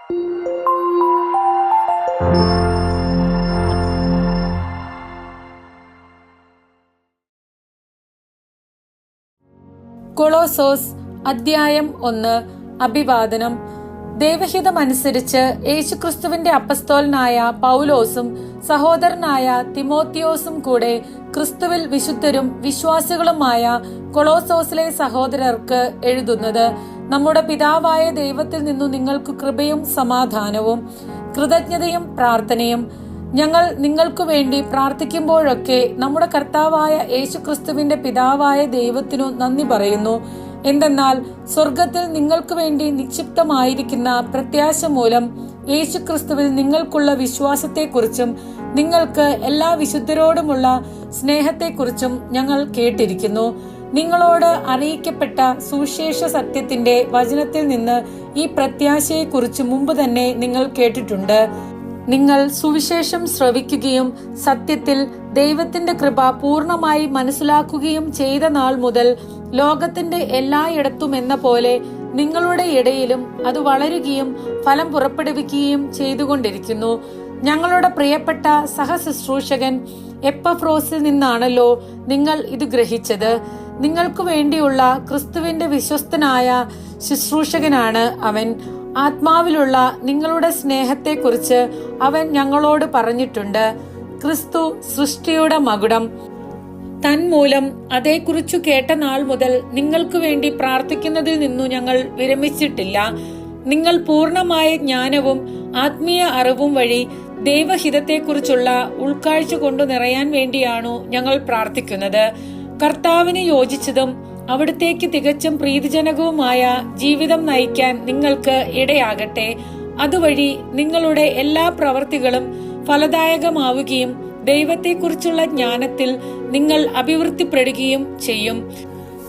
കൊളോസോസ് അധ്യായം 1. അഭിവാദനം. ദൈവഹിതമനുസരിച്ച് യേശുക്രിസ്തുവിന്റെ അപ്പസ്തോലനായ പൗലോസും സഹോദരനായ തിമോത്തിയോസും കൂടെ ക്രിസ്തുവിൽ വിശുദ്ധരും വിശ്വാസികളുമായ കൊളോസോസിലെ സഹോദരർക്ക് എഴുതുന്നത്, നമ്മുടെ പിതാവായ ദൈവത്തിൽ നിന്നു നിങ്ങൾക്ക് കൃപയും സമാധാനവും കൃതജ്ഞതയും പ്രാർത്ഥനയും. ഞങ്ങൾ നിങ്ങൾക്കു വേണ്ടി പ്രാർത്ഥിക്കുമ്പോഴൊക്കെ നമ്മുടെ കർത്താവായ യേശുക്രിസ്തുവിന്റെ പിതാവായ ദൈവത്തിനു നന്ദി പറയുന്നു. എന്തെന്നാൽ സ്വർഗത്തിൽ നിങ്ങൾക്ക് വേണ്ടി നിക്ഷിപ്തമായിരിക്കുന്ന പ്രത്യാശ മൂലം യേശുക്രിസ്തുവിൽ നിങ്ങൾക്കുള്ള വിശ്വാസത്തെക്കുറിച്ചും നിങ്ങൾക്ക് എല്ലാ വിശുദ്ധരോടുമുള്ള സ്നേഹത്തെക്കുറിച്ചും ഞങ്ങൾ കേട്ടിരിക്കുന്നു. നിങ്ങളോട് അറിയിക്കപ്പെട്ട സുവിശേഷ സത്യത്തിന്റെ വചനത്തിൽ നിന്ന് ഈ പ്രത്യാശയെക്കുറിച്ച് മുമ്പ് തന്നെ നിങ്ങൾ കേട്ടിട്ടുണ്ട്. നിങ്ങൾ സുവിശേഷം ശ്രവിക്കുകയും സത്യത്തിൽ ദൈവത്തിന്റെ കൃപ പൂർണ്ണമായി മനസ്സിലാക്കുകയും ചെയ്ത നാൾ മുതൽ ലോകത്തിന്റെ എല്ലായിടത്തുമെന്ന പോലെ നിങ്ങളുടെ ഇടയിലും അത് വളരുകയും ഫലം പുറപ്പെടുവിക്കുകയും ചെയ്തുകൊണ്ടിരിക്കുന്നു. ഞങ്ങളുടെ പ്രിയപ്പെട്ട സഹശുശ്രൂഷകൻ എപ്പഫ്രോസിൽ നിന്നാണല്ലോ നിങ്ങൾ ഇത് ഗ്രഹിച്ചത്. നിങ്ങൾക്ക് വേണ്ടിയുള്ള ക്രിസ്തുവിന്റെ വിശ്വസ്തനായ ശുശ്രൂഷകനാണ് അവൻ. ആത്മാവിലുള്ള നിങ്ങളുടെ സ്നേഹത്തെക്കുറിച്ച് അവൻ ഞങ്ങളോട് പറഞ്ഞിട്ടുണ്ട്. ക്രിസ്തു സൃഷ്ടിയുടെ മകുടം. തന്മൂലം അതേക്കുറിച്ചു കേട്ട നാൾ മുതൽ നിങ്ങൾക്ക് വേണ്ടി പ്രാർത്ഥിക്കുന്നതിൽ നിന്നു ഞങ്ങൾ വിരമിച്ചിട്ടില്ല. നിങ്ങൾ പൂർണ്ണമായ ജ്ഞാനവും ആത്മീയ അറിവും വഴി ദൈവഹിതത്തെക്കുറിച്ചുള്ള ഉൾക്കാഴ്ച കൊണ്ടു നിറയാൻ വേണ്ടിയാണു ഞങ്ങൾ പ്രാർത്ഥിക്കുന്നത്. കർത്താവിന് യോജിച്ചതും അവിടത്തേക്ക് തികച്ചും പ്രീതിജനകവുമായ ജീവിതം നയിക്കാൻ നിങ്ങൾക്ക് ഇടയാകട്ടെ. അതുവഴി നിങ്ങളുടെ എല്ലാ പ്രവൃത്തികളും ഫലദായകമാവുകയും ദൈവത്തെക്കുറിച്ചുള്ള ജ്ഞാനത്തിൽ നിങ്ങൾ അഭിവൃദ്ധിപ്പെടുകയും ചെയ്യും.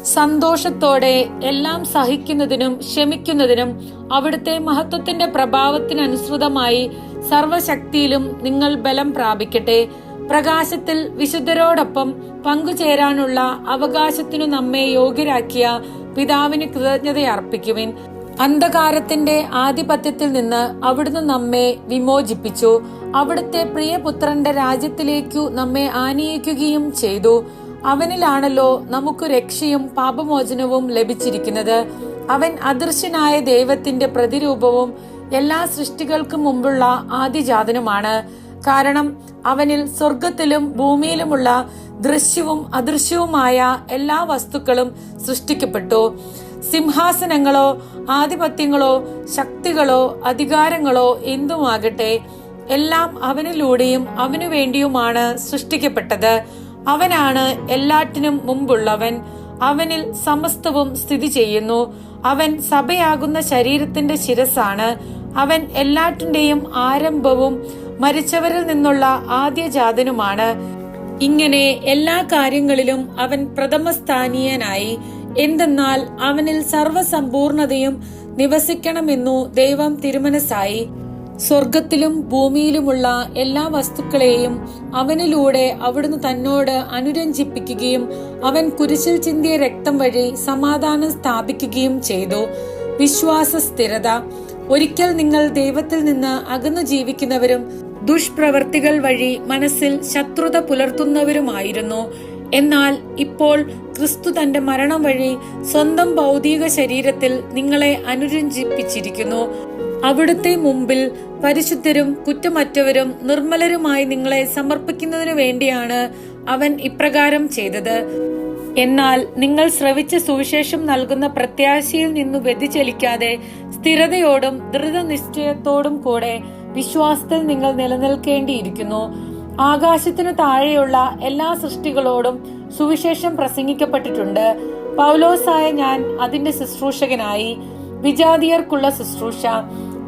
സന്തോഷത്തോടെ എല്ലാം സഹിക്കുന്നതിനും ക്ഷമിക്കുന്നതിനും അവിടുത്തെ മഹത്വത്തിന്റെ പ്രഭാവത്തിനനുസൃതമായി സർവശക്തിയിലും നിങ്ങൾ ബലം പ്രാപിക്കട്ടെ. പ്രകാശത്തിൽ വിശുദ്ധരോടൊപ്പം പങ്കുചേരാനുള്ള അവകാശത്തിനു നമ്മെ യോഗ്യരാക്കിയ പിതാവിന് കൃതജ്ഞതയർപ്പിക്കുവിൻ. അന്ധകാരത്തിന്റെ ആധിപത്യത്തിൽ നിന്ന് അവിടുന്ന് നമ്മെ വിമോചിപ്പിച്ചു. അവിടുത്തെ പ്രിയപുത്രന്റെ രാജ്യത്തിലേക്കു നമ്മെ ആനയിക്കുകയും ചെയ്തു. അവനിലാണല്ലോ നമുക്ക് രക്ഷയും പാപമോചനവും ലഭിച്ചിരിക്കുന്നത്. അവൻ അദൃശ്യനായ ദൈവത്തിന്റെ പ്രതിരൂപവും എല്ലാ സൃഷ്ടികൾക്കും മുമ്പുള്ള ആദിജാതനുമാണ്. കാരണം അവനിൽ സ്വർഗത്തിലും ഭൂമിയിലുമുള്ള ദൃശ്യവും അദൃശ്യവുമായ എല്ലാ വസ്തുക്കളും സൃഷ്ടിക്കപ്പെട്ടു. സിംഹാസനങ്ങളോ ആധിപത്യങ്ങളോ ശക്തികളോ അധികാരങ്ങളോ എന്തുമാകട്ടെ, എല്ലാം അവനിലൂടെയും അവനു വേണ്ടിയുമാണ് സൃഷ്ടിക്കപ്പെട്ടത്. അവനാണ് എല്ലാറ്റിനും മുമ്പുള്ളവൻ. അവനിൽ സമസ്തവും സ്ഥിതി ചെയ്യുന്നു. അവൻ സഭയാകുന്ന ശരീരത്തിന്റെ ശിരസ്സാണ്. അവൻ എല്ലാറ്റിന്റെയും ആരംഭവും മരിച്ചവരിൽ നിന്നുള്ള ആദ്യജാതനുമാണ്. ഇങ്ങനെ എല്ലാ കാര്യങ്ങളിലും അവൻ പ്രഥമസ്ഥാനീയനായി. എന്തെന്നാൽ അവനിൽ സർവസമ്പൂർണതയും നിവസിക്കണമെന്നു ദൈവം തിരുമനസ്സായി. സ്വർഗത്തിലും ഭൂമിയിലുമുള്ള എല്ലാ വസ്തുക്കളെയും അവനിലൂടെ അവിടുന്ന് തന്നോട് അനുരഞ്ജിപ്പിക്കുകയും അവൻ കുരിശിൽ ചിന്തിയ രക്തം വഴി സമാധാനം സ്ഥാപിക്കുകയും ചെയ്തു. വിശ്വാസ സ്ഥിരത. ഒരിക്കൽ നിങ്ങൾ ദൈവത്തിൽ നിന്ന് അകന്നു ജീവിക്കുന്നവരും ദുഷ്പ്രവർത്തികൾ വഴി മനസ്സിൽ ശത്രുത പുലർത്തുന്നവരുമായിരുന്നു. എന്നാൽ ഇപ്പോൾ ക്രിസ്തു തന്റെ മരണം വഴി സ്വന്തം ഭൗതിക ശരീരത്തിൽ നിങ്ങളെ അനുരഞ്ജിപ്പിച്ചിരിക്കുന്നു. അവിടുത്തെ മുമ്പിൽ പരിശുദ്ധരും കുറ്റമറ്റവരും നിർമ്മലരുമായി നിങ്ങളെ സമർപ്പിക്കുന്നതിനു വേണ്ടിയാണ് അവൻ ഇപ്രകാരം ചെയ്തത്. എന്നാൽ നിങ്ങൾ ശ്രവിച്ച സുവിശേഷം നൽകുന്ന പ്രത്യാശയിൽ നിന്നു വ്യതിചലിക്കാതെ സ്ഥിരതയോടും ദൃഢനിശ്ചയത്തോടും കൂടെ വിശ്വാസത്തിൽ നിങ്ങൾ നിലനിൽക്കേണ്ടിയിരിക്കുന്നു. ആകാശത്തിനു താഴെയുള്ള എല്ലാ സൃഷ്ടികളോടും സുവിശേഷം പ്രസംഗിക്കപ്പെട്ടിട്ടുണ്ട്. പൗലോസായ ഞാൻ അതിന്റെ ശുശ്രൂഷകനായി. വിജാതിയർക്കുള്ള ശുശ്രൂഷ.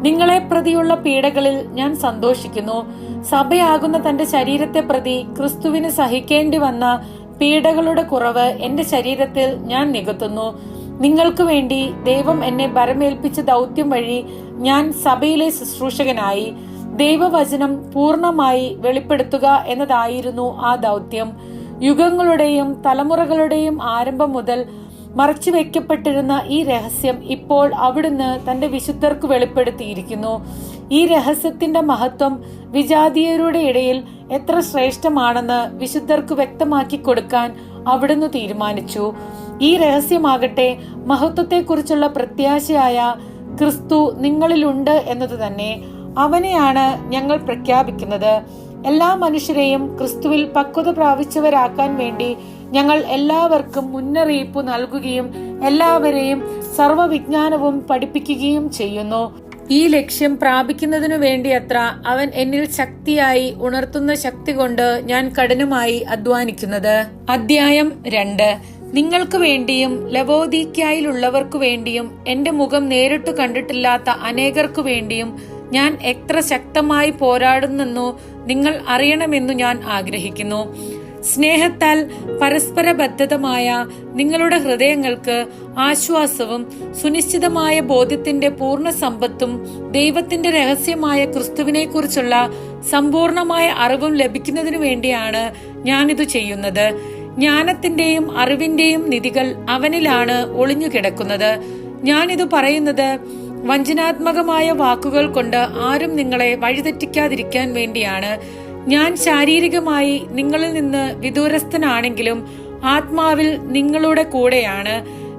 നിങ്ങളെ പ്രതിയുള്ള പീഡകളിൽ ഞാൻ സന്തോഷിക്കുന്നു. സഭയാകുന്ന തന്റെ ശരീരത്തെ പ്രതി ക്രിസ്തുവിന് സഹിക്കേണ്ടി വന്ന പീഡകളുടെ കുറവ് എന്റെ ശരീരത്തിൽ ഞാൻ നികത്തുന്നു. നിങ്ങൾക്ക് വേണ്ടി ദൈവം എന്നെ ഭരമേൽപ്പിച്ച ദൗത്യം വഴി ഞാൻ സഭയിലെ ശുശ്രൂഷകനായി. ദൈവവചനം പൂർണ്ണമായി വെളിപ്പെടുത്തുക എന്നതായിരുന്നു ആ ദൗത്യം. യുഗങ്ങളുടെയും തലമുറകളുടെയും ആരംഭം മുതൽ മറച്ചു വെക്കപ്പെട്ടിരുന്ന ഈ രഹസ്യം ഇപ്പോൾ അവിടുന്ന് തന്റെ വിശുദ്ധർക്ക് വെളിപ്പെടുത്തിയിരിക്കുന്നു. ഈ രഹസ്യത്തിന്റെ മഹത്വം വിജാതീയരുടെ ഇടയിൽ എത്ര ശ്രേഷ്ഠമാണെന്ന് വിശുദ്ധർക്ക് വ്യക്തമാക്കി കൊടുക്കാൻ അവിടുന്ന് തീരുമാനിച്ചു. ഈ രഹസ്യമാകട്ടെ മഹത്വത്തെക്കുറിച്ചുള്ള പ്രത്യാശയായ ക്രിസ്തു നിങ്ങളിലുണ്ട് എന്നത് തന്നെ. അവനെയാണ് ഞങ്ങൾ പ്രഖ്യാപിക്കുന്നത്. എല്ലാ മനുഷ്യരെയും ക്രിസ്തുവിൽ പക്വത പ്രാപിച്ചവരാക്കാൻ വേണ്ടി ഞങ്ങൾ എല്ലാവർക്കും മുന്നറിയിപ്പ് നൽകുകയും എല്ലാവരെയും സർവ്വവിജ്ഞാനവും പഠിപ്പിക്കുകയും ചെയ്യുന്നു. ഈ ലക്ഷ്യം പ്രാപിക്കുന്നതിനു വേണ്ടിയത്ര അവൻ എന്നിൽ ശക്തിയായി ഉണർത്തുന്ന ശക്തി കൊണ്ട് ഞാൻ കഠിനമായി അധ്വാനിക്കുന്നത്. അധ്യായം 2. നിങ്ങൾക്ക് വേണ്ടിയും ലവോദീക്യയിലുള്ളവർക്കു വേണ്ടിയും എന്റെ മുഖം നേരിട്ട് കണ്ടിട്ടില്ലാത്ത അനേകർക്കു വേണ്ടിയും ഞാൻ എത്ര ശക്തമായി പോരാടുന്നെന്നു നിങ്ങൾ അറിയണമെന്നു ഞാൻ ആഗ്രഹിക്കുന്നു. സ്നേഹത്താൽ പരസ്പര ബദ്ധതമായ നിങ്ങളുടെ ഹൃദയങ്ങൾക്ക് ആശ്വാസവും സുനിശ്ചിതമായ ബോധ്യത്തിന്റെ പൂർണ്ണ സമ്പത്തും ദൈവത്തിന്റെ രഹസ്യമായ ക്രിസ്തുവിനെ കുറിച്ചുള്ള സമ്പൂർണമായ അറിവും ലഭിക്കുന്നതിനു വേണ്ടിയാണ് ഞാനിത് ചെയ്യുന്നത്. ജ്ഞാനത്തിന്റെയും അറിവിന്റെയും നിധികൾ അവനിലാണ് ഒളിഞ്ഞുകിടക്കുന്നത്. ഞാനിത് പറയുന്നത് വഞ്ചനാത്മകമായ വാക്കുകൾ കൊണ്ട് ആരും നിങ്ങളെ വഴിതെറ്റിക്കാതിരിക്കാൻ വേണ്ടിയാണ്. ഞാൻ ശാരീരികമായി നിങ്ങളിൽ നിന്ന് വിദൂരസ്ഥനാണെങ്കിലും ആത്മാവിൽ നിങ്ങളുടെ കൂടെയാണ്.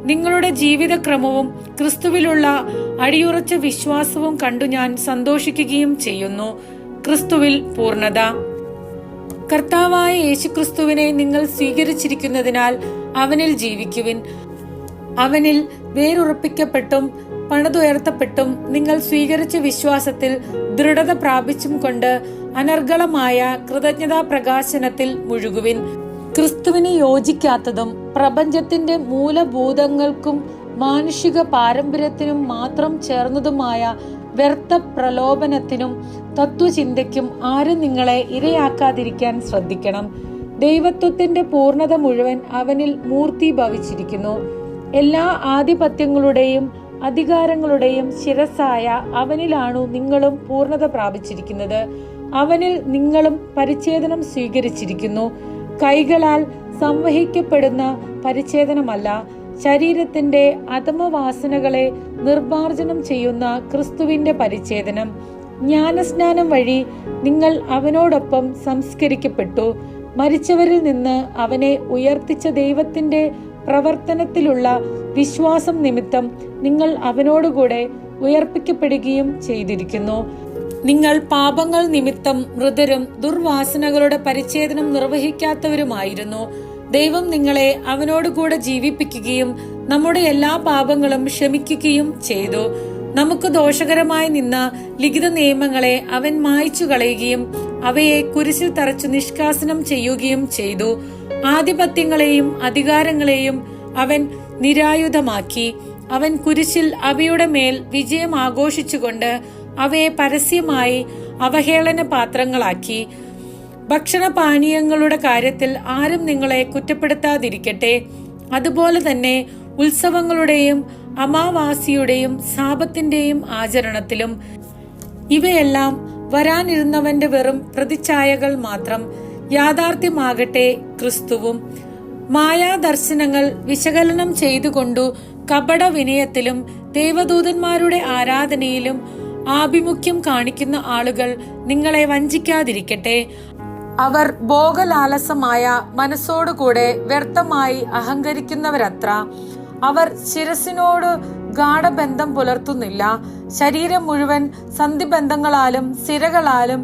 നിങ്ങളുടെ ജീവിതക്രമവും ക്രിസ്തുവിലുള്ള അടിയുറച്ച വിശ്വാസവും കണ്ടു ഞാൻ സന്തോഷിക്കുകയും ചെയ്യുന്നു. ക്രിസ്തുവിൽ പൂർണ്ണത. കർത്താവായ യേശുക്രിസ്തുവിനെ നിങ്ങൾ സ്വീകരിച്ചിരിക്കുന്നതിനാൽ അവനിൽ ജീവിക്കുവിൻ. അവനിൽ വേരുറപ്പിക്കപ്പെട്ടും പണിതുയർത്തപ്പെട്ടും നിങ്ങൾ സ്വീകരിച്ച വിശ്വാസത്തിൽ ദൃഢത പ്രാപിച്ചും കൊണ്ട് അനർഗളമായ കൃതജ്ഞതാ പ്രകാശനത്തിൽ മുഴുകുവിൻ. ക്രിസ്തുവിന് യോജിക്കാത്തതും പ്രപഞ്ചത്തിന്റെ മൂലഭൂതങ്ങൾക്കും മാനുഷിക പാരമ്പര്യത്തിനും മാത്രം ചേർന്നതുമായ വ്യർത്ഥ പ്രലോഭനത്തിനും തത്വചിന്തയ്ക്കും ആരും നിങ്ങളെ ഇരയാക്കാതിരിക്കാൻ ശ്രദ്ധിക്കണം. ദൈവത്വത്തിന്റെ പൂർണ്ണത മുഴുവൻ അവനിൽ മൂർത്തീഭവിച്ചിരിക്കുന്നു. എല്ലാ ആധിപത്യങ്ങളുടെയും അധികാരങ്ങളുടെയും ശിരസായ അവനിലാണു നിങ്ങളും പൂർണ്ണത പ്രാപിച്ചിരിക്കുന്നത്. അവനിൽ നിങ്ങളും പരിച്ഛേദനം സ്വീകരിച്ചിരിക്കുന്നു. കൈകളാൽ സംവഹിക്കപ്പെടുന്ന പരിച്ഛേദനമല്ല, ശരീരത്തിന്റെ അധമവാസനകളെ നിർമാർജനം ചെയ്യുന്ന ക്രിസ്തുവിന്റെ പരിച്ഛേദനം. ജ്ഞാനസ്നാനം വഴി നിങ്ങൾ അവനോടൊപ്പം സംസ്കരിക്കപ്പെട്ടു. മരിച്ചവരിൽ നിന്ന് അവനെ ഉയർത്തിച്ച ദൈവത്തിന്റെ പ്രവർത്തനത്തിലുള്ള വിശ്വാസം നിമിത്തം നിങ്ങൾ അവനോടുകൂടെ ഉയർപ്പിക്കപ്പെടുകയും ചെയ്തിരിക്കുന്നു. നിങ്ങൾ പാപങ്ങൾ നിമിത്തം മൃതരും ദുർവാസനകളുടെ പരിച്ഛേദനം നിർവഹിക്കാത്തവരുമായിരുന്നു. ദൈവം നിങ്ങളെ അവനോടുകൂടെ ജീവിപ്പിക്കുകയും നമ്മുടെ എല്ലാ പാപങ്ങളും ക്ഷമിക്കുകയും ചെയ്തു. നമുക്ക് ദോഷകരമായി നിന്ന ലിഖിത നിയമങ്ങളെ അവൻ മായ്ച്ചു കളയുകയും അവയെ കുരിശിൽ തറച്ചു നിഷ്കാസനം ചെയ്യുകയും ചെയ്തു. ആധിപത്യങ്ങളെയും അധികാരങ്ങളെയും അവൻ നിരായുധമാക്കി. അവൻ കുരിശിൽ അവയുടെ മേൽ വിജയം ആഘോഷിച്ചുകൊണ്ട് അവയെ പരസ്യമായി അവഹേളന പാത്രങ്ങളാക്കി. ഭക്ഷണപാനീയങ്ങളുടെ കാര്യത്തിൽ ആരും നിങ്ങളെ കുറ്റപ്പെടുത്താതിരിക്കട്ടെ. അതുപോലെ തന്നെ ഉത്സവങ്ങളുടെയും അമാവാസിയുടെയും സാപത്തിന്റെയും ആചരണത്തിലും. ഇവയെല്ലാം വരാനിരുന്നവന്റെ വെറും പ്രതിച്ഛായകൾ മാത്രം. യാഥാർത്ഥ്യമാകട്ടെ ക്രിസ്തുവും. മായാദർശനങ്ങൾ വിശകലനം ചെയ്തുകൊണ്ടു കപട വിനയത്തിലും ദൈവദൂതന്മാരുടെ ആരാധനയിലും ആഭിമുഖ്യം കാണിക്കുന്ന ആളുകൾ നിങ്ങളെ വഞ്ചിക്കാതിരിക്കട്ടെ. അവർ ഭോഗലാലസമായ മനസ്സോടുകൂടെ വ്യർത്ഥമായി അഹങ്കരിക്കുന്നവരത്ര. അവർ ശിരസിനോട് ഗാഠബന്ധം പുലർത്തുന്നില്ല. ശരീരം മുഴുവൻ സന്ധിബന്ധങ്ങളാലും സിരകളാലും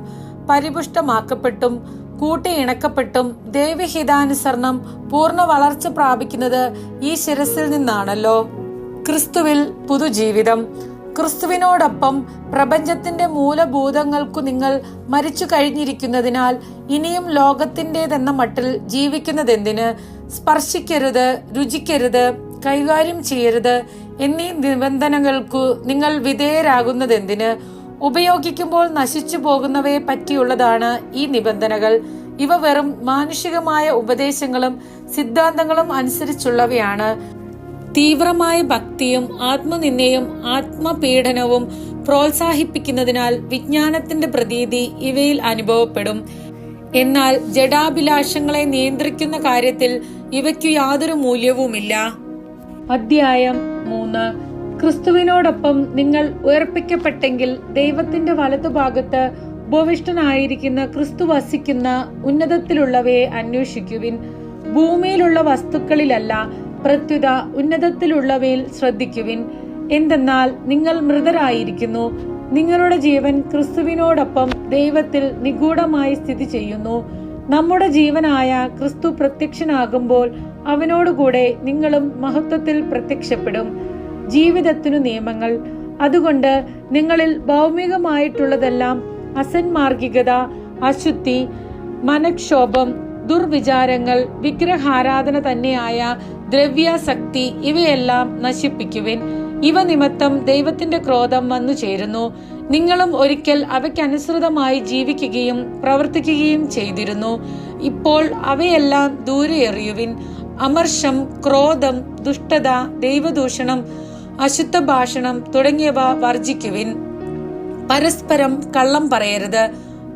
പരിപുഷ്ടമാക്കപ്പെട്ടും കൂട്ടിയിണക്കപ്പെട്ടും ദൈവഹിതാനുസരണം പൂർണ്ണ വളർച്ച പ്രാപിക്കുന്നത് ഈ ശിരസിൽ നിന്നാണല്ലോ. ക്രിസ്തുവിൽ പുതുജീവിതം. ക്രിസ്തുവിനോടൊപ്പം പ്രപഞ്ചത്തിന്റെ മൂലഭൂതങ്ങൾക്കു നിങ്ങൾ മരിച്ചു കഴിഞ്ഞിരിക്കുന്നതിനാൽ ഇനിയും ലോകത്തിൻ്റെതെന്ന മട്ടിൽ ജീവിക്കുന്നതെന്തിന്? സ്പർശിക്കരുത്, രുചിക്കരുത്, കൈകാര്യം ചെയ്യരുത് എന്നീ നിബന്ധനകൾക്കു നിങ്ങൾ വിധേയരാകുന്നതെന്തിന്? ഉപയോഗിക്കുമ്പോൾ നശിച്ചു പോകുന്നവയെ പറ്റിയുള്ളതാണ് ഈ നിബന്ധനകൾ. ഇവ വെറും മാനുഷികമായ ഉപദേശങ്ങളും സിദ്ധാന്തങ്ങളും അനുസരിച്ചുള്ളവയാണ്. തീവ്രമായ ഭക്തിയും ആത്മനിന്ദയും ആത്മപീഡനവും പ്രോത്സാഹിപ്പിക്കുന്നതിനാൽ വിജ്ഞാനത്തിന്റെ പ്രതീതി ഇവയിൽ അനുഭവപ്പെടും. എന്നാൽ ജഡാഭിലാഷങ്ങളെ നിയന്ത്രിക്കുന്ന കാര്യത്തിൽ ഇവയ്ക്കു യാതൊരു മൂല്യവുമില്ല. അധ്യായം 3. ക്രിസ്തുവിനോടൊപ്പം നിങ്ങൾ ഉയർപ്പിക്കപ്പെട്ടെങ്കിൽ ദൈവത്തിന്റെ വലതുഭാഗത്ത് ഉപവിഷ്ടനായിരിക്കുന്ന ക്രിസ്തു വസിക്കുന്ന ഉന്നതത്തിലുള്ളവയെ അന്വേഷിക്കുവിൻ. ഭൂമിയിലുള്ള വസ്തുക്കളിലല്ല, പ്രത്യുത ഉന്നതത്തിലുള്ളവയിൽ ശ്രദ്ധിക്കുവിൻ. എന്തെന്നാൽ നിങ്ങൾ മൃതരായിരിക്കുന്നു, നിങ്ങളുടെ ജീവൻ ക്രിസ്തുവിനോടൊപ്പം ദൈവത്തിൽ നിഗൂഢമായി സ്ഥിതി ചെയ്യുന്നു. നമ്മുടെ ജീവനായ ക്രിസ്തു പ്രത്യക്ഷനാകുമ്പോൾ അവനോടുകൂടെ നിങ്ങളും മഹത്വത്തിൽ പ്രത്യക്ഷപ്പെടും. ജീവിതത്തിനു നിയമങ്ങൾ. അതുകൊണ്ട് നിങ്ങളിൽ ഭൗമികമായിട്ടുള്ളതെല്ലാം അസന്മാർഗികത, അശുദ്ധി, മനക്ഷോഭം, ദുർവിചാരങ്ങൾ, വിഗ്രഹാരാധന തന്നെയായ ദ്രവ്യാസക്തി ഇവയെല്ലാം നശിപ്പിക്കുവിൻ. ഇവ നിമിത്തം ദൈവത്തിന്റെ ക്രോധം വന്നു ചേരുന്നു. നിങ്ങളും ഒരിക്കൽ അവയ്ക്കനുസൃതമായി ജീവിക്കുകയും പ്രവർത്തിക്കുകയും ചെയ്തിരുന്നു. ഇപ്പോൾ അവയെല്ലാം ദൂരെ എറിയുവിൻ. അമർഷം, ക്രോധം, ദുഷ്ടത, ദൈവദൂഷണം, അശുദ്ധ ഭാഷണം തുടങ്ങിയവ വർജിക്കുവിൻ. പരസ്പരം കള്ളം പറയരുത്.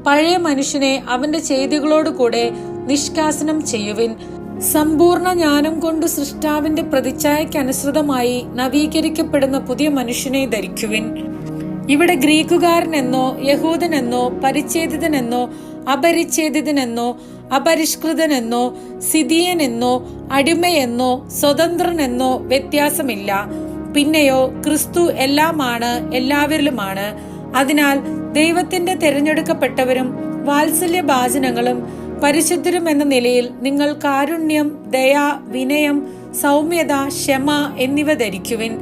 പഴയ മനുഷ്യനെ അവന്റെ ചെയ്തികളോടുകൂടെ നിഷ്കാസനം ചെയ്യുവിൻ. സമ്പൂർണ്ണ ജ്ഞാനം കൊണ്ട് സൃഷ്ടാവിന്റെ പ്രതിച്ഛായക്കനുസൃതമായി നവീകരിക്കപ്പെടുന്ന പുതിയ മനുഷ്യനെ ധരിക്കുവിൻ. ഇവിടെ ഗ്രീക്കുകാരനെന്നോ യഹൂദനെന്നോ പരിച്ഛേദിതനെന്നോ അപരിച്ഛേദിതനെന്നോ അപരിഷ്കൃതനെന്നോ സിദിയനെന്നോ അടിമയെന്നോ സ്വതന്ത്രനെന്നോ വ്യത്യാസമില്ല. പിന്നെയോ ക്രിസ്തു എല്ലാമാണ്, എല്ലാവരിലുമാണ്. അതിനാൽ ദൈവത്തിന്റെ തിരഞ്ഞെടുക്കപ്പെട്ടവരും വാത്സല്യഭാജനങ്ങളും പരിശുദ്ധരും എന്ന നിലയിൽ നിങ്ങൾ കാരുണ്യം, ദയ, വിനയം, സൗമ്യത, ക്ഷമ എന്നിവ ധരിക്കുവിൻ.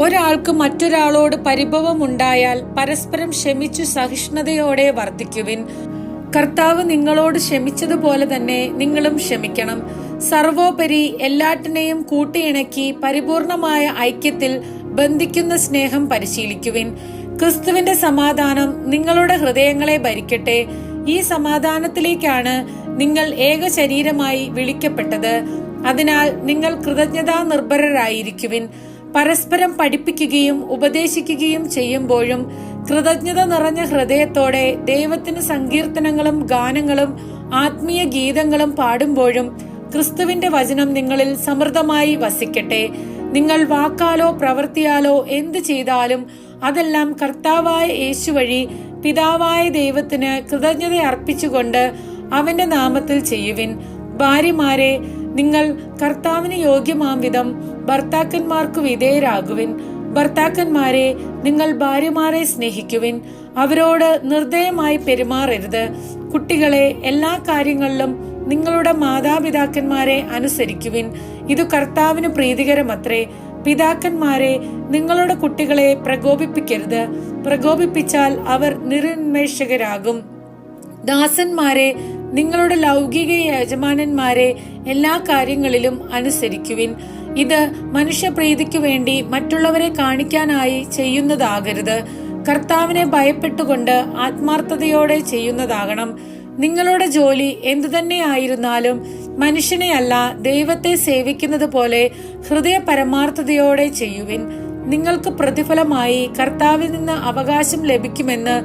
ഒരാൾക്ക് മറ്റൊരാളോട് പരിഭവമുണ്ടായാൽ പരസ്പരം ക്ഷമിച്ചു സഹിഷ്ണുതയോടെ വർത്തിക്കുവിൻ. കർത്താവ് നിങ്ങളോട് ക്ഷമിച്ചതുപോലെ തന്നെ നിങ്ങളും ക്ഷമിക്കണം. സർവോപരി എല്ലാറ്റിനെയും കൂട്ടിയിണക്കി പരിപൂർണമായ ഐക്യത്തിൽ ബന്ധിക്കുന്ന സ്നേഹം പരിശീലിക്കുവിൻ. ക്രിസ്തുവിന്റെ സമാധാനം നിങ്ങളുടെ ഹൃദയങ്ങളെ ഭരിക്കട്ടെ. ഈ സമാധാനത്തിലേക്കാണ് നിങ്ങൾ ഏക ശരീരമായി വിളിക്കപ്പെട്ടത്. അതിനാൽ നിങ്ങൾ കൃതജ്ഞതാ നിർഭരരായിരിക്കുവിൻ. പരസ്പരം പഠിപ്പിക്കുകയും ഉപദേശിക്കുകയും ചെയ്യുമ്പോഴും കൃതജ്ഞത നിറഞ്ഞ ഹൃദയത്തോടെ ദൈവത്തിന് സങ്കീർത്തനങ്ങളും ഗാനങ്ങളും ആത്മീയ ഗീതങ്ങളും പാടുമ്പോഴും ക്രിസ്തുവിന്റെ വചനം നിങ്ങളിൽ സമൃദ്ധമായി വസിക്കട്ടെ. നിങ്ങൾ വാക്കാലോ പ്രവൃത്തിയാലോ എന്ത് ചെയ്താലും അതെല്ലാം കർത്താവായ യേശു വഴി പിതാവായ ദൈവത്തിന് കൃതജ്ഞത അർപ്പിച്ചുകൊണ്ട് അവന്റെ നാമത്തിൽ ചെയ്യുവിൻ. ഭാര്യമാരെ, നിങ്ങൾ കർത്താവിന് യോഗ്യമാം വിധം ഭർത്താക്കന്മാർക്ക് വിധേയരാകുവിൻ. ഭർത്താക്കന്മാരെ, നിങ്ങൾ ഭാര്യമാരെ സ്നേഹിക്കുവിൻ. അവരോട് നിർദ്ദയമായി പെരുമാറരുത്. കുട്ടികളെ, എല്ലാ കാര്യങ്ങളിലും നിങ്ങളുടെ മാതാപിതാക്കന്മാരെ അനുസരിക്കുവിൻ. ഇത് കർത്താവിന് പ്രീതികരമത്രേ. പിതാക്കന്മാരെ, നിങ്ങളുടെ കുട്ടികളെ പ്രകോപിപ്പിക്കരുത്. പ്രകോപിപ്പിച്ചാൽ അവർ നിരുന്മേഷകരാകും. ദാസന്മാരെ, നിങ്ങളുടെ ലൗകിക യജമാനന്മാരെ എല്ലാ കാര്യങ്ങളിലും അനുസരിക്കുവിൻ. ഇത് മനുഷ്യപ്രീതിക്കു വേണ്ടി മറ്റുള്ളവരെ കാണിക്കാനായി ചെയ്യുന്നതാകരുത്. കർത്താവിനെ ഭയപ്പെട്ടുകൊണ്ട് ആത്മാർത്ഥതയോടെ ചെയ്യുന്നതാകണം. നിങ്ങളുടെ ജോലി എന്തുതന്നെയായിരുന്നാലും മനുഷ്യനെയല്ല ദൈവത്തെ സേവിക്കുന്നത് പോലെ ഹൃദയ പരമാർത്ഥതയോടെ ചെയ്യുവിൻ. നിങ്ങൾക്ക് പ്രതിഫലമായി കർത്താവിൽ നിന്ന് അവകാശം ലഭിക്കുമെന്ന്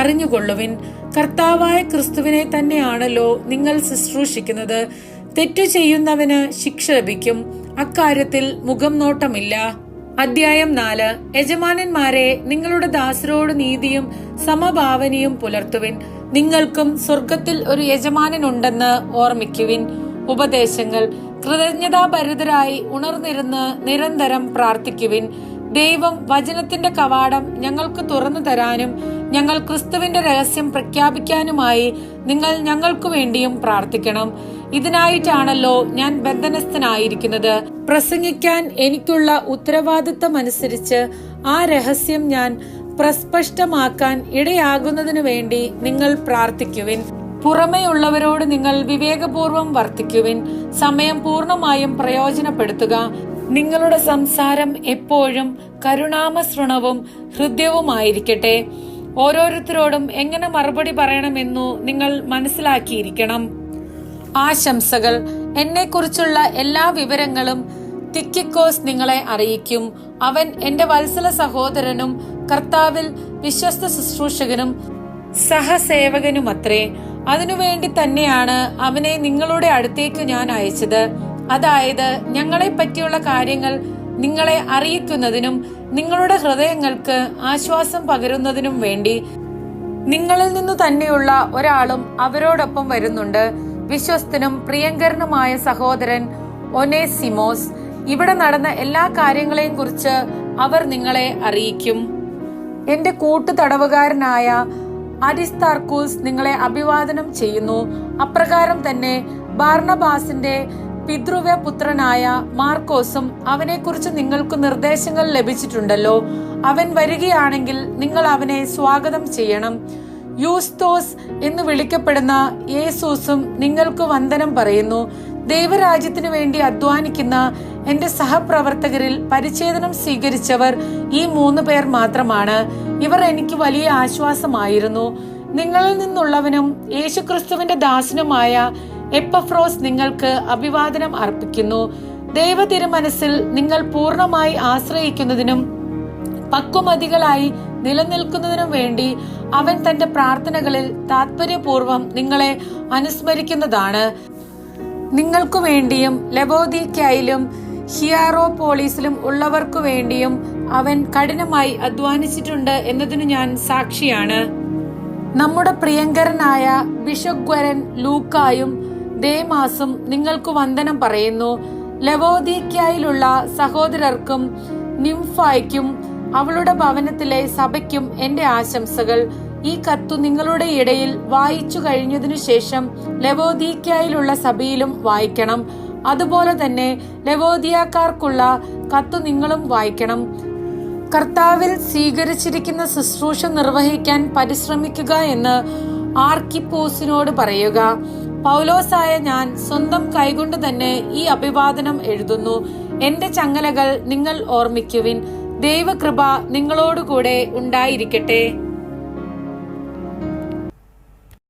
അറിഞ്ഞുകൊള്ളുവിൻ. കർത്താവായ ക്രിസ്തുവിനെ തന്നെയാണല്ലോ നിങ്ങൾ ശുശ്രൂഷിക്കുന്നത്. തെറ്റു ചെയ്യുന്നവന് ശിക്ഷ ലഭിക്കും. അക്കാര്യത്തിൽ മുഖം നോട്ടമില്ല. അധ്യായം 4. യജമാനന്മാരെ, നിങ്ങളുടെ ദാസരോട് നീതിയും സമഭാവനയും പുലർത്തുവിൻ. നിങ്ങൾക്കും സ്വർഗത്തിൽ ഒരു യജമാനനുണ്ടെന്ന് ഓർമ്മിക്കുവിൻ. ഉപദേശങ്ങൾ. കൃതജ്ഞതാഭരിതരായി ഉണർന്നിരുന്ന് നിരന്തരം പ്രാർത്ഥിക്കുവിൻ. ദൈവം വചനത്തിന്റെ കവാടം ഞങ്ങൾക്ക് തുറന്നു തരാനും ഞങ്ങൾ ക്രിസ്തുവിന്റെ രഹസ്യം പ്രഖ്യാപിക്കാനുമായി നിങ്ങൾ ഞങ്ങൾക്കു വേണ്ടിയും പ്രാർത്ഥിക്കണം. ഇതിനായിട്ടാണല്ലോ ഞാൻ ബന്ധനസ്ഥനായിരിക്കുന്നത്. പ്രസംഗിക്കാൻ എനിക്കുള്ള ഉത്തരവാദിത്തമനുസരിച്ച് ആ രഹസ്യം ഞാൻ പ്രസ്പഷ്ടമാക്കാൻ ഇടയാകുന്നതിനു വേണ്ടി നിങ്ങൾ പ്രാർത്ഥിക്കുവിൻ. പുറമെയുള്ളവരോട് നിങ്ങൾ വിവേകപൂർവം വർത്തിക്കുവിൻ. സമയം പൂർണ്ണമായും പ്രയോജനപ്പെടുത്തുക. നിങ്ങളുടെ സംസാരം എപ്പോഴും കരുണാമസൃണവും ഹൃദ്യവുമായിരിക്കട്ടെ. ഓരോരുത്തരോടും എങ്ങനെ മറുപടി പറയണമെന്നു നിങ്ങൾ മനസ്സിലാക്കിയിരിക്കണം. ആശംസകൾ. എന്നെക്കുറിച്ചുള്ള എല്ലാ വിവരങ്ങളും തിക്കിക്കോസ് നിങ്ങളെ അറിയിക്കും. അവൻ എന്റെ വത്സല സഹോദരനും കർത്താവിൽ വിശ്വസ്ത ശുശ്രൂഷകനും സഹസേവകനുമത്രേ. അതിനുവേണ്ടി തന്നെയാണ് അവനെ നിങ്ങളുടെ അടുത്തേക്ക് ഞാൻ അയച്ചത്. അതായത് ഞങ്ങളെ പറ്റിയുള്ള കാര്യങ്ങൾ നിങ്ങളെ അറിയിക്കുന്നതിനും നിങ്ങളുടെ ഹൃദയങ്ങൾക്ക് ആശ്വാസം പകരുന്നതിനും വേണ്ടി നിങ്ങളിൽ നിന്നു തന്നെയുള്ള ഒരാളും അവരോടൊപ്പം വരുന്നുണ്ട്. വിശ്വസ്തനും പ്രിയങ്കരനുമായ സഹോദരൻ ഒനേസിമോസ്. ഇവിടെ നടന്ന എല്ലാ കാര്യങ്ങളെയും കുറിച്ച് അവർ നിങ്ങളെ അറിയിക്കും. എന്റെ കൂട്ടുതടവുകാരനായ അരിസ്താർക്കൂസ് നിങ്ങളെ അഭിവാദനം ചെയ്യുന്നു. അപ്രകാരം തന്നെ ബാർണബാസിന്റെ പിതൃവ്യപുത്രനായ മാർക്കോസും അവനെക്കുറിച്ച് നിങ്ങൾക്ക് നിർദ്ദേശങ്ങൾ ലഭിച്ചിട്ടുണ്ടല്ലോ. അവൻ വരികയാണെങ്കിൽ നിങ്ങൾ അവനെ സ്വാഗതം ചെയ്യണം. യൂസ്തോസ് എന്ന് വിളിക്കപ്പെടുന്ന യേസൂസും നിങ്ങൾക്ക് വന്ദനം പറയുന്നു. ദൈവരാജ്യത്തിനു വേണ്ടി അധ്വാനിക്കുന്ന എന്റെ സഹപ്രവർത്തകരിൽ പരിച്ഛേദനം സ്വീകരിച്ചവർ ഈ 3 പേർ മാത്രമാണ്. ഇവർ എനിക്ക് വലിയ ആശ്വാസമായിരുന്നു. നിങ്ങളിൽ നിന്നുള്ളവനും യേശുക്രിസ്തുവിന്റെ ദാസനുമായ എപ്പഫ്രോസ് നിങ്ങൾക്ക് അഭിവാദനം അർപ്പിക്കുന്നു. ദൈവ തിരുമനസ്സിൽ നിങ്ങൾ പൂർണ്ണമായി ആശ്രയിക്കുന്നതിനും പക്വമതികളായി നിലനിൽക്കുന്നതിനും വേണ്ടി അവൻ തന്റെ പ്രാർത്ഥനകളിൽ താത്പര്യപൂർവം നിങ്ങളെ അനുസ്മരിക്കുന്നതാണ്. നിങ്ങൾക്കു വേണ്ടിയും ലവോദിക്കയിലും ഹിയറോപോളിസിലും ഉള്ളവർക്കു വേണ്ടിയും അവൻ കഠിനമായി അധ്വാനിച്ചിട്ടുണ്ട് എന്നതിനു ഞാൻ സാക്ഷിയാണ്. നമ്മുടെ പ്രിയങ്കരനായ ബിഷഗ്വരൻ ലൂക്കായും ദേമാസും നിങ്ങൾക്ക് വന്ദനം പറയുന്നു. ലവോദിക്കയിലുള്ള സഹോദരർക്കും നിംഫായ്ക്കും അവളുടെ ഭവനത്തിലെ സഭയ്ക്കും എന്റെ ആശംസകൾ. ഈ കത്തു നിങ്ങളുടെ ഇടയിൽ വായിച്ചു കഴിഞ്ഞതിനു ശേഷം ലവോദിക്കയിലുള്ള സഭയിലും വായിക്കണം. അതുപോലെ തന്നെ ലവോദിയക്കാർക്കുള്ള കത്തു നിങ്ങളും വായിക്കണം. കർത്താവിൽ സ്വീകരിച്ചിരിക്കുന്ന ശുശ്രൂഷ നിർവഹിക്കാൻ പരിശ്രമിക്കുക എന്ന് ആർക്കിപ്പോസിനോട് പറയുക. പൗലോസായ ഞാൻ സ്വന്തം കൈകൊണ്ട് തന്നെ ഈ അഭിവാദനം എഴുതുന്നു. എന്റെ ചങ്ങലകൾ നിങ്ങൾ ഓർമ്മിക്കുവിൻ. ദൈവകൃപ നിങ്ങളോടുകൂടെ ഉണ്ടായിരിക്കട്ടെ.